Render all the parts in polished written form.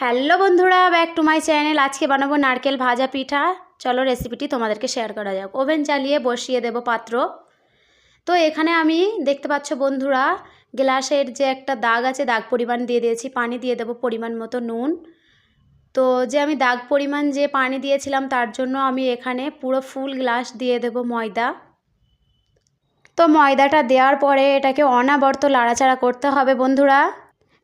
Hello বন্ধুরা, back to my channel. আজকে বানাবো নারকেল ভাজা পিঠা। চলো রেসিপিটি তোমাদেরকে শেয়ার করা যাক। ওভেন চালিয়ে বসিয়ে দেব পাত্র। তো এখানে আমি দেখতে পাচ্ছ বন্ধুরা, গ্লাসের যে একটা দাগ আছে, দাগ পরিমাণ দিয়ে দিয়েছি। পানি দিয়ে দেব পরিমাণ মতো নুন। তো যে আমি দাগ পরিমাণ যে পানি দিয়েছিলাম তার জন্য আমি এখানে পুরো ফুল গ্লাস দিয়ে দেব ময়দা। তো ময়দাটা দেওয়ার পরে এটাকে অনবরত নাড়াচাড়া করতে হবে বন্ধুরা,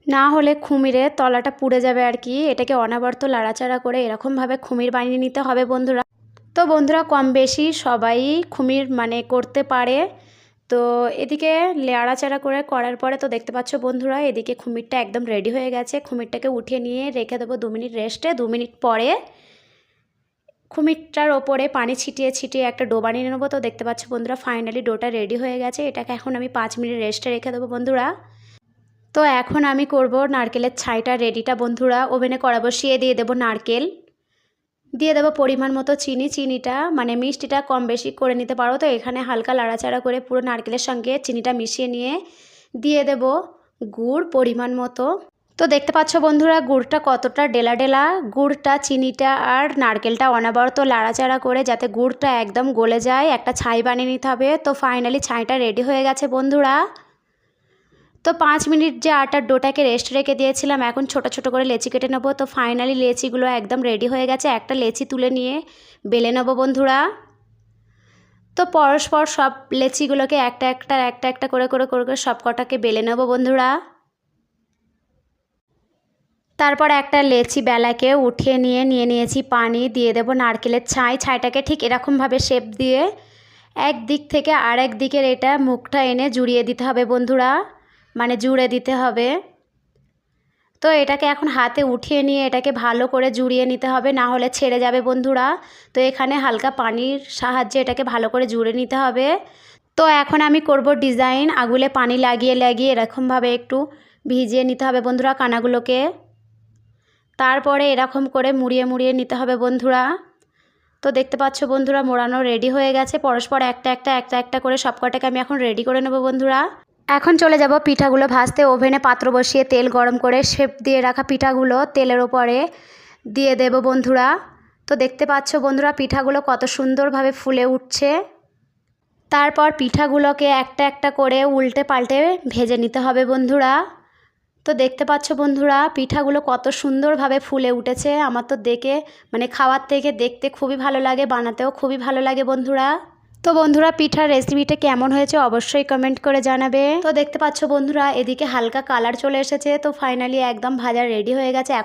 না হলে খুমিরের তলাটা পুড়ে যাবে আর কি। এটাকে অনবরত নাড়াচাড়া করে এরকমভাবে খুমির বানিয়ে নিতে হবে বন্ধুরা। তো বন্ধুরা কম বেশি সবাই খুমির করতে পারে। তো এদিকে নাড়াচাড়া করার পরে তো দেখতে পাচ্ছ বন্ধুরা, এদিকে খুমিরটা একদম রেডি হয়ে গেছে। খুমিরটাকে উঠিয়ে নিয়ে রেখে দেবো 2 মিনিট রেস্টে। 2 মিনিট পরে খুমিরটার ওপরে পানি ছিটিয়ে ছিটিয়ে একটা ডো বানিয়ে নেবো। তো দেখতে পাচ্ছ বন্ধুরা, ফাইনালি ডোটা রেডি হয়ে গেছে। এটাকে এখন আমি 5 মিনিট রেস্টে রেখে দেবো বন্ধুরা। তো এখন আমি করব নারকেলের ছাইটা রেডিটা বন্ধুরা। ওভেনে কড়া বসিয়ে দিয়ে দেবো নারকেল, দিয়ে দেবো পরিমাণ মতো চিনি। চিনিটা মিষ্টিটা কম বেশি করে নিতে পারো। তো এখানে হালকা নাড়াচাড়া করে পুরো নারকেলের সঙ্গে চিনিটা মিশিয়ে নিয়ে দিয়ে দেব গুড় পরিমাণ মতো। তো দেখতে পাচ্ছ বন্ধুরা গুড়টা কতটা ডেলা ডেলা। গুড়টা, চিনিটা আর নারকেলটা অনবরত নাড়াচাড়া করে যাতে গুড়টা একদম গলে যায়, একটা ছাই বানিয়ে নিতে হবে। তো ফাইনালি ছাইটা রেডি হয়ে গেছে বন্ধুরা। তো 5 মিনিট যে আটার ডোটাকে রেস্ট রেখে দিয়েছিলাম, এখন ছোট ছোট করে লেচি কেটে নেবো। তো ফাইনালি লেচিগুলো একদম রেডি হয়ে গেছে। একটা লেচি তুলে নিয়ে বেলে নেবো বন্ধুরা। তো পরস্পর সব লেচিগুলোকে একটা একটা করে সব কটাকে বেলে নেবো বন্ধুরা। তারপর একটা লেচি বেলাকে উঠিয়ে নিয়ে নিয়েছি পানি, দিয়ে দেবো নারকেলের ছাইটাকে ঠিক এরকমভাবে শেপ দিয়ে একদিক থেকে আরেক দিকের এটা মুখটা এনে জুড়িয়ে দিতে হবে বন্ধুরা, জুড়ে দিতে হবে। তো এটাকে এখন হাতে উঠিয়ে নিয়ে এটাকে ভালো করে জুড়িয়ে নিতে হবে, না হলে ছেড়ে যাবে বন্ধুরা। তো এখানে হালকা পানির সাহায্যে এটাকে ভালো করে জুড়ে নিতে হবে। তো এখন আমি করব ডিজাইন। আগুলে পানি লাগিয়ে লাগিয়ে এরকমভাবে একটু ভিজিয়ে নিতে হবে বন্ধুরা কানাগুলোকে। তারপরে এরকম করে মুড়িয়ে মুড়িয়ে নিতে হবে বন্ধুরা। তো দেখতে পাচ্ছ বন্ধুরা মোড়ানো রেডি হয়ে গেছে। পরস্পর একটা একটা করে সব কটাকে আমি এখন রেডি করে নেব বন্ধুরা। এখন চলে যাব পিঠাগুলো ভাজতে। ওভেনে পাত্র বসিয়ে তেল গরম করে শেপ দিয়ে রাখা পিঠাগুলো তেলের ওপরে দিয়ে দেব বন্ধুরা। তো দেখতে পাচ্ছ বন্ধুরা পিঠাগুলো কত সুন্দরভাবে ফুলে উঠছে। তারপর পিঠাগুলোকে একটা একটা করে উল্টে পাল্টে ভেজে নিতে হবে বন্ধুরা। তো দেখতে পাচ্ছ বন্ধুরা পিঠাগুলো কত সুন্দরভাবে ফুলে উঠেছে। আমার তো দেখে খাওয়ার থেকে দেখতে খুবই ভালো লাগে, বানাতেও খুবই ভালো লাগে বন্ধুরা। তো বন্ধুরা পিঠার রেসিপিটা কেমন হয়েছে অবশ্যই কমেন্ট করে জানাবে। তো দেখতে পাচ্ছ বন্ধুরা এদিকে হালকা কালার চলে এসেছে। তো ফাইনালি একদম ভাজা রেডি হয়ে গেছে। এখন